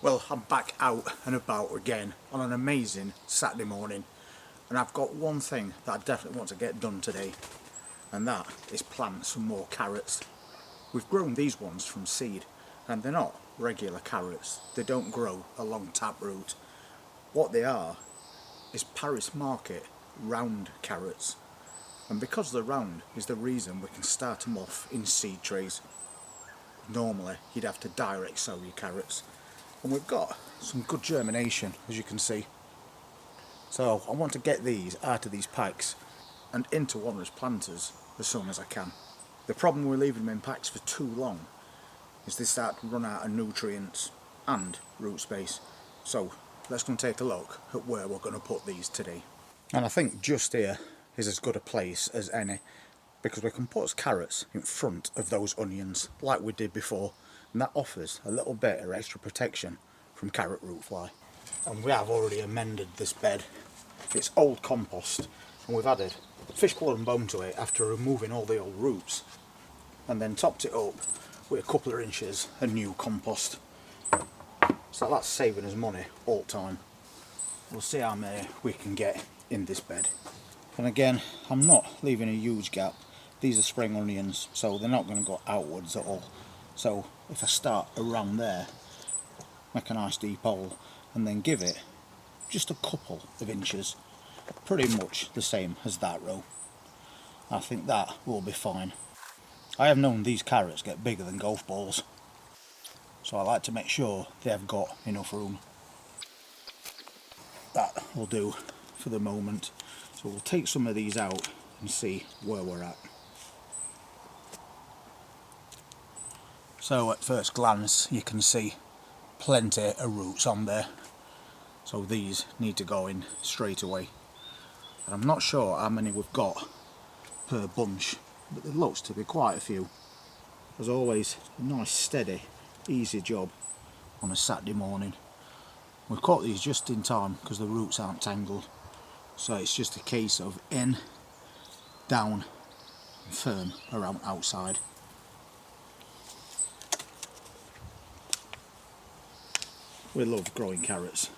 Well, I'm back out and about again on an amazing Saturday morning, and I've got one thing that I definitely want to get done today, and that is plant some more carrots. We've grown these ones from seed, and they're not regular carrots. They don't grow along taproot. What they are is Paris Market round carrots, and because they're round is the reason we can start them off in seed trays. Normally you'd have to direct sow your carrots, and we've got some good germination, as you can see. So I want to get these out of these packs and into one-race planters as soon as I can. The problem with leaving them in packs for too long is they start to run out of nutrients and root space. So let's go and take a look at where we're going to put these today. And I think just here is as good a place as any, because we can put carrots in front of those onions like we did before, and that offers a little bit of extra protection from carrot root fly. And we have already amended this bed. It's old compost, and we've added fish blood and bone to it after removing all the old roots, and then topped it up with a couple of inches of new compost. So that's saving us money all the time. We'll see how many we can get in this bed. And again, I'm not leaving a huge gap. These are spring onions, so they're not going to go outwards at all. So if I start around there, make a nice deep hole, and then give it just a couple of inches, pretty much the same as that row, I think that will be fine. I have known these carrots get bigger than golf balls, so I like to make sure they have got enough room. That will do for the moment. So we'll take some of these out and see where we're at. So at first glance you can see plenty of roots on there, so these need to go in straight away. And I'm not sure how many we've got per bunch, but there looks to be quite a few. As always, a nice steady easy job on a Saturday morning. We've caught these just in time because the roots aren't tangled, so it's just a case of in, down and firm around outside. We love growing carrots,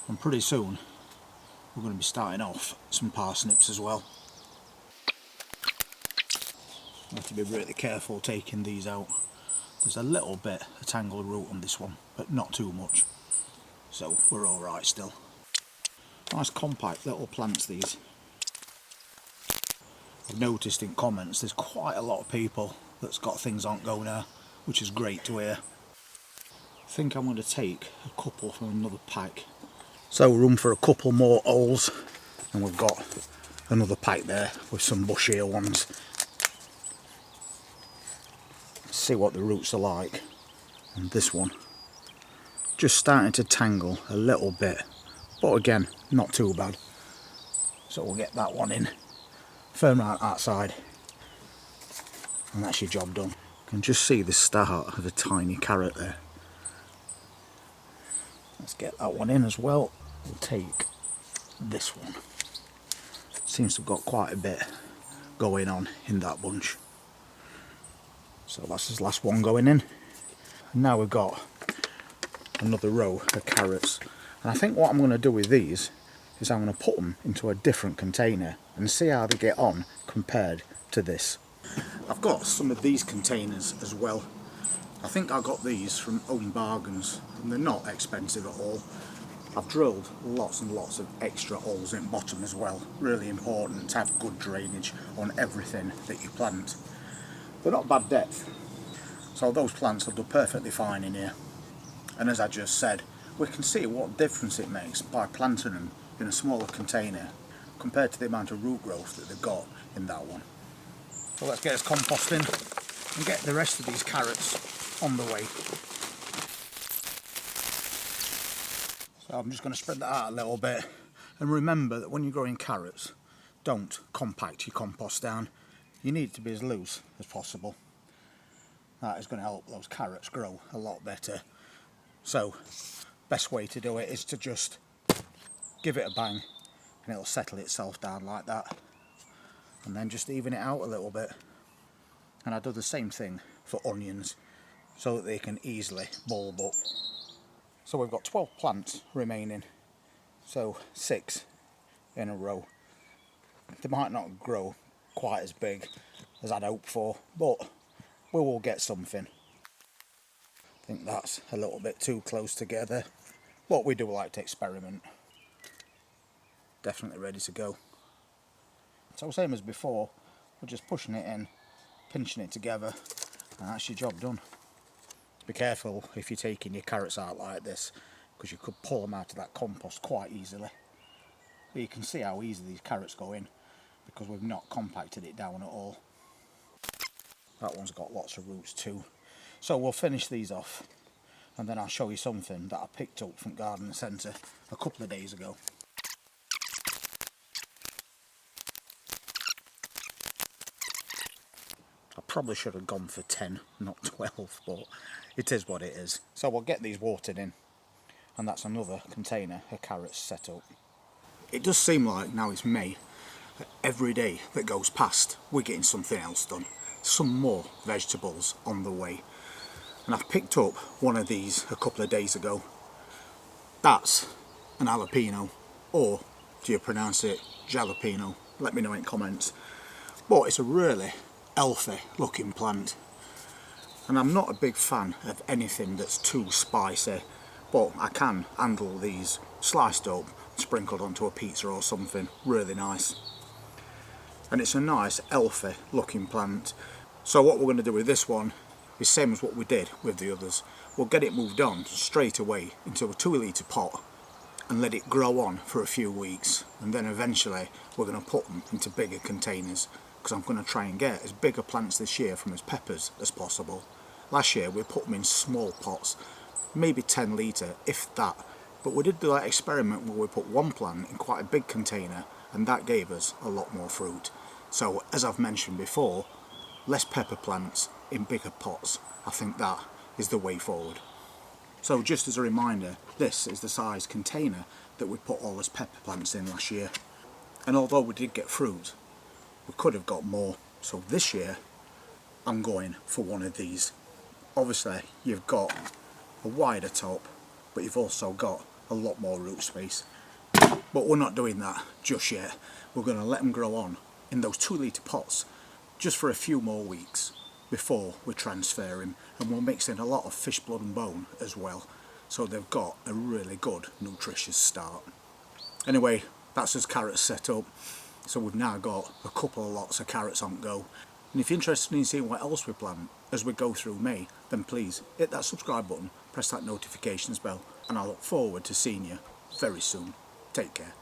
and pretty soon we're going to be starting off some parsnips as well. I have to be really careful taking these out. There's a little bit of tangled root on this one, but not too much, so we're alright still. Nice compact little plants these. I've noticed in comments there's quite a lot of people that's got things on go now, which is great to hear. I think I'm going to take a couple from another pack. So room for a couple more holes, and we've got another pack there with some bushier ones. Let's see what the roots are like. And this one just starting to tangle a little bit, but again not too bad. So we'll get that one in firm right outside, and that's your job done. You can just see the start of a tiny carrot there. Let's get that one in as well. We'll take this one. Seems to have got quite a bit going on in that bunch. So that's his last one going in. And now we've got another row of carrots. And I think what I'm going to do with these is I'm going to put them into a different container and see how they get on compared to this. I've got some of these containers as well. I think I got these from Own Bargains, and they're not expensive at all. I've drilled lots and lots of extra holes in bottom as well. Really important to have good drainage on everything that you plant. They're not bad depth, so those plants will do perfectly fine in here. And as I just said, we can see what difference it makes by planting them in a smaller container compared to the amount of root growth that they've got in that one. So let's get us composting and get the rest of these carrots on the way. So I'm just going to spread that out a little bit, and remember that when you're growing carrots, don't compact your compost down. You need it to be as loose as possible. That is going to help those carrots grow a lot better. So best way to do it is to just give it a bang and it'll settle itself down like that, and then just even it out a little bit. And I do the same thing for onions so that they can easily bulb up. So we've got 12 plants remaining, so 6 in a row. They might not grow quite as big as I'd hoped for, but we will get something. I think that's a little bit too close together, but we do like to experiment. Definitely ready to go. So same as before, we're just pushing it in, pinching it together, and that's your job done. Be careful if you're taking your carrots out like this, because you could pull them out of that compost quite easily. But you can see how easy these carrots go in, because we've not compacted it down at all. That one's got lots of roots too. So we'll finish these off, and then I'll show you something that I picked up from Garden Centre a couple of days ago. I probably should have gone for 10, not 12, but it is what it is. So we'll get these watered in, and that's another container of carrots set up. It does seem like now it's May, every day that goes past we're getting something else done. Some more vegetables on the way. And I've picked up one of these a couple of days ago. That's an jalapeno, or do you pronounce it jalapeno? Let me know in comments. But it's a really healthy looking plant, and I'm not a big fan of anything that's too spicy, but I can handle these sliced up, sprinkled onto a pizza or something. Really nice. And it's a nice healthy looking plant. So what we're going to do with this one is same as what we did with the others. We'll get it moved on straight away into a 2 litre pot and let it grow on for a few weeks, and then eventually we're going to put them into bigger containers, because I'm going to try and get as bigger plants this year from as peppers as possible. Last year we put them in small pots, maybe 10 litre if that, but we did do that experiment where we put one plant in quite a big container, and that gave us a lot more fruit. So as I've mentioned before, less pepper plants in bigger pots. I think that is the way forward. So just as a reminder, this is the size container that we put all those pepper plants in last year. And although we did get fruit, we could have got more. So this year, I'm going for one of these. Obviously, you've got a wider top, but you've also got a lot more root space. But we're not doing that just yet. We're going to let them grow on in those 2 litre pots just for a few more weeks before we transfer him, and we'll mix in a lot of fish blood and bone as well, so they've got a really good nutritious start. Anyway, that's as carrots set up, so we've now got a couple of lots of carrots on go. And if you're interested in seeing what else we plant as we go through May, then please hit that subscribe button, press that notifications bell, and I look forward to seeing you very soon. Take care.